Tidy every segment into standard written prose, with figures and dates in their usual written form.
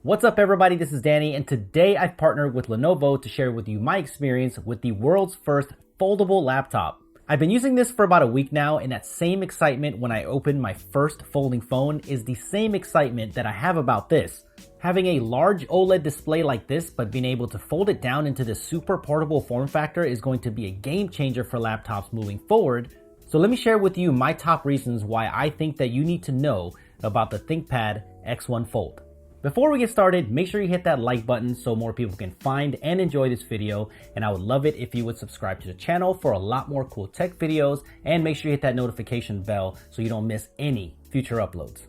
What's up everybody, this is Danny, and today I've partnered with Lenovo to share with you my experience with the world's first foldable laptop. I've been using this for about a week now, and that same excitement when I opened my first folding phone is the same excitement that I have about this. Having a large OLED display like this, but being able to fold it down into this super portable form factor is going to be a game changer for laptops moving forward. So let me share with you my top reasons why I think that you need to know about the ThinkPad X1 Fold. Before we get started, make sure you hit that like button so more people can find and enjoy this video, and I would love it if you would subscribe to the channel for a lot more cool tech videos, and make sure you hit that notification bell so you don't miss any future uploads.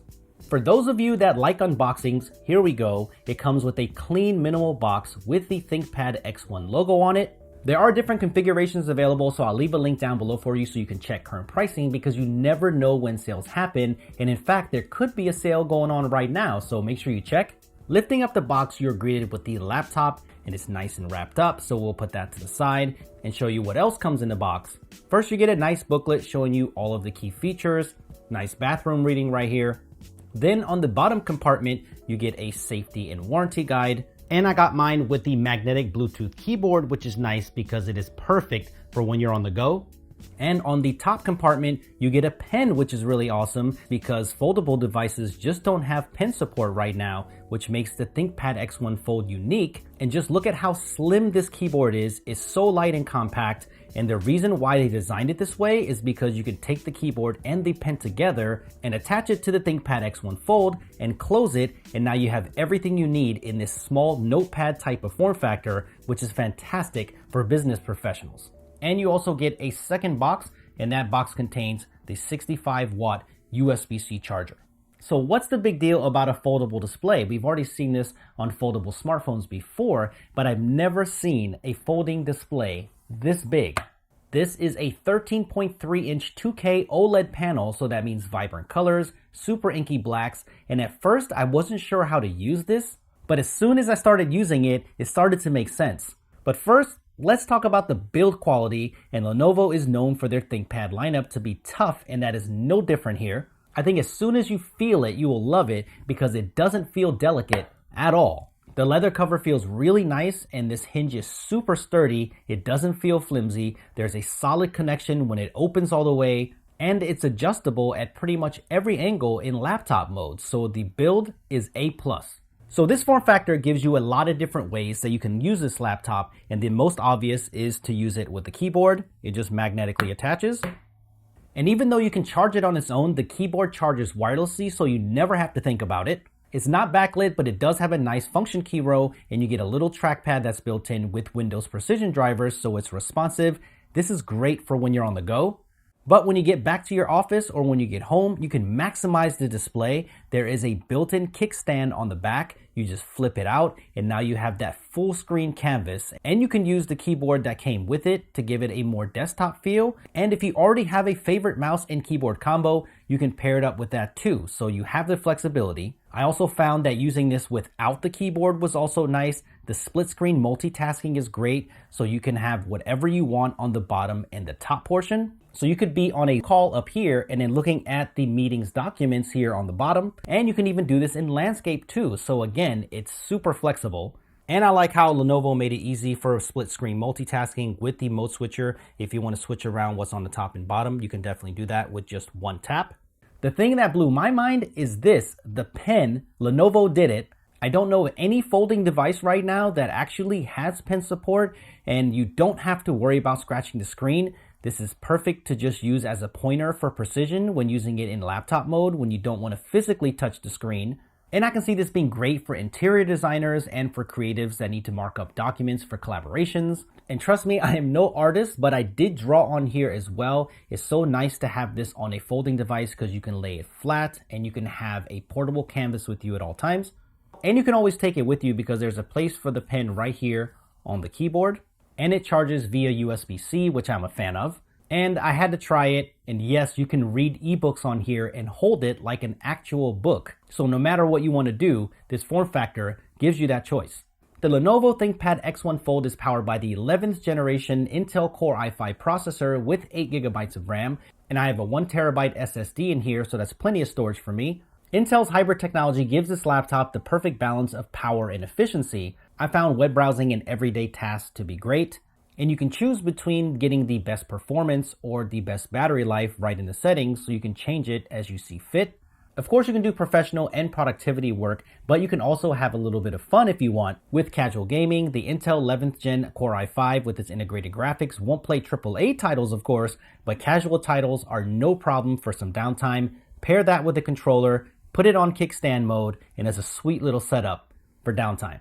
For those of you that like unboxings, here we go. It comes with a clean minimal box with the ThinkPad X1 logo on it. There are different configurations available, so I'll leave a link down below for you so you can check current pricing, because you never know when sales happen, and in fact there could be a sale going on right now, so make sure you check. Lifting up the box, you're greeted with the laptop, and it's nice and wrapped up, so we'll put that to the side and show you what else comes in the box. First, you get a nice booklet showing you all of the key features, nice bathroom reading right here. Then on the bottom compartment, you get a safety and warranty guide. And I got mine with the magnetic Bluetooth keyboard, which is nice because it is perfect for when you're on the go. And on the top compartment, you get a pen, which is really awesome because foldable devices just don't have pen support right now, which makes the ThinkPad X1 Fold unique. And just look at how slim this keyboard is. It's so light and compact. And the reason why they designed it this way is because you can take the keyboard and the pen together and attach it to the ThinkPad X1 Fold and close it, and now you have everything you need in this small notepad type of form factor, which is fantastic for business professionals. And you also get a second box, and that box contains the 65-watt USB-C charger. So what's the big deal about a foldable display? We've already seen this on foldable smartphones before, but I've never seen a folding display this big. This is a 13.3-inch 2K OLED panel, so that means vibrant colors, super inky blacks, and at first I wasn't sure how to use this, but as soon as I started using it, it started to make sense. But first, let's talk about the build quality, and Lenovo is known for their ThinkPad lineup to be tough, and that is no different here. I think as soon as you feel it, you will love it because it doesn't feel delicate at all. The leather cover feels really nice, and this hinge is super sturdy. It doesn't feel flimsy. There's a solid connection when it opens all the way, and it's adjustable at pretty much every angle in laptop mode, so the build is A+. So this form factor gives you a lot of different ways that you can use this laptop, and the most obvious is to use it with the keyboard. It just magnetically attaches. And even though you can charge it on its own, the keyboard charges wirelessly, so you never have to think about it. It's not backlit, but it does have a nice function key row, and you get a little trackpad that's built in with Windows Precision drivers, so it's responsive. This is great for when you're on the go. But when you get back to your office or when you get home, you can maximize the display. There is a built-in kickstand on the back. You just flip it out, and now you have that full screen canvas, and you can use the keyboard that came with it to give it a more desktop feel. And if you already have a favorite mouse and keyboard combo, you can pair it up with that too, so you have the flexibility. I also found that using this without the keyboard was also nice. The split screen multitasking is great, so you can have whatever you want on the bottom and the top portion. So you could be on a call up here and then looking at the meetings documents here on the bottom. And you can even do this in landscape too. So again, it's super flexible. And I like how Lenovo made it easy for split screen multitasking with the mode switcher. If you want to switch around what's on the top and bottom, you can definitely do that with just one tap. The thing that blew my mind is this, the pen. Lenovo did it. I don't know of any folding device right now that actually has pen support, and you don't have to worry about scratching the screen. This is perfect to just use as a pointer for precision when using it in laptop mode when you don't want to physically touch the screen. And I can see this being great for interior designers and for creatives that need to mark up documents for collaborations. And trust me, I am no artist, but I did draw on here as well. It's so nice to have this on a folding device because you can lay it flat and you can have a portable canvas with you at all times. And you can always take it with you because there's a place for the pen right here on the keyboard. And it charges via USB-C, which I'm a fan of. And I had to try it, and yes, you can read ebooks on here and hold it like an actual book. So no matter what you want to do, this form factor gives you that choice. The Lenovo ThinkPad X1 Fold is powered by the 11th generation Intel Core i5 processor with 8 GB of RAM, and I have a 1 TB SSD in here, so that's plenty of storage for me. Intel's hybrid technology gives this laptop the perfect balance of power and efficiency. I found web browsing and everyday tasks to be great, and you can choose between getting the best performance or the best battery life right in the settings, so you can change it as you see fit. Of course, you can do professional and productivity work, but you can also have a little bit of fun if you want. With casual gaming, the Intel 11th Gen Core i5 with its integrated graphics won't play AAA titles, of course, but casual titles are no problem for some downtime. Pair that with a controller, put it on kickstand mode, and it's a sweet little setup for downtime.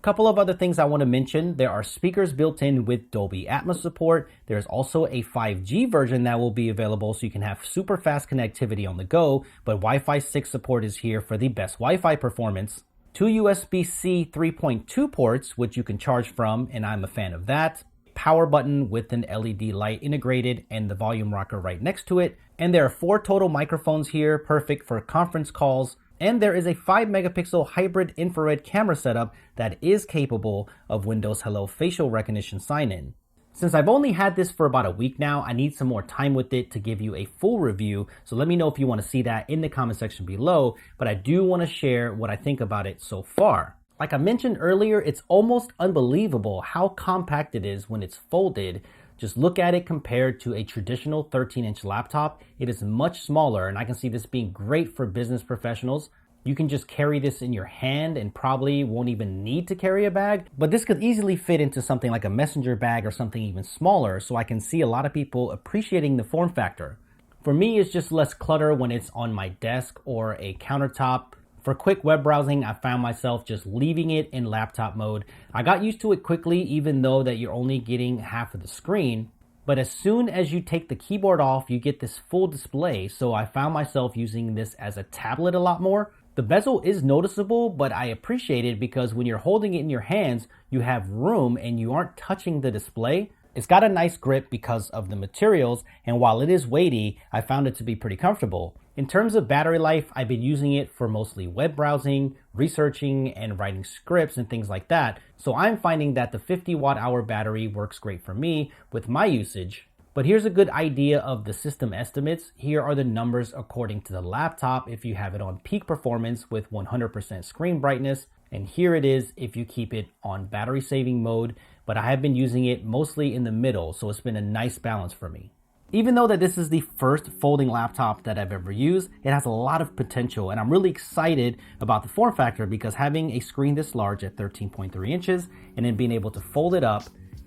Couple of other things I want to mention. There are speakers built in with Dolby Atmos support. There's also a 5G version that will be available so you can have super fast connectivity on the go, but Wi-Fi 6 support is here for the best Wi-Fi performance. 2 USB-C 3.2 ports, which you can charge from, and I'm a fan of that. Power button with an LED light integrated and the volume rocker right next to it. And there are 4 total microphones here, perfect for conference calls. And there is a 5 megapixel hybrid infrared camera setup that is capable of Windows Hello facial recognition sign-in. Since I've only had this for about a week now, I need some more time with it to give you a full review. So let me know if you want to see that in the comment section below, but I do want to share what I think about it so far. Like I mentioned earlier, it's almost unbelievable how compact it is when it's folded. Just look at it compared to a traditional 13-inch laptop. It is much smaller, and I can see this being great for business professionals. You can just carry this in your hand and probably won't even need to carry a bag, but this could easily fit into something like a messenger bag or something even smaller, so I can see a lot of people appreciating the form factor. For me, it's just less clutter when it's on my desk or a countertop. For quick web browsing, I found myself just leaving it in laptop mode. I got used to it quickly, even though that you're only getting half of the screen. But as soon as you take the keyboard off, you get this full display. So I found myself using this as a tablet a lot more. The bezel is noticeable, but I appreciate it because when you're holding it in your hands, you have room and you aren't touching the display. It's got a nice grip because of the materials, and while it is weighty, I found it to be pretty comfortable. In terms of battery life, I've been using it for mostly web browsing, researching, and writing scripts and things like that, so I'm finding that the 50 watt-hour battery works great for me with my usage. But here's a good idea of the system estimates. Here are the numbers according to the laptop if you have it on peak performance with 100% screen brightness, and here it is if you keep it on battery saving mode, but I have been using it mostly in the middle, so it's been a nice balance for me. Even though that this is the first folding laptop that I've ever used, it has a lot of potential, and I'm really excited about the form factor because having a screen this large at 13.3 inches and then being able to fold it up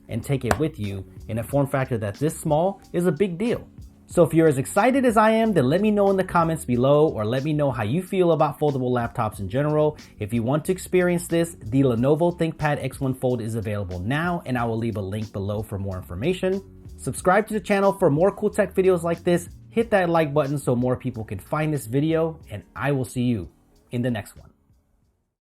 and take it with you in a form factor that's this small is a big deal. So if you're as excited as I am, then let me know in the comments below, or let me know how you feel about foldable laptops in general. If you want to experience this, the Lenovo ThinkPad X1 Fold is available now, and I will leave a link below for more information. Subscribe to the channel for more cool tech videos like this. Hit that like button so more people can find this video, and I will see you in the next one.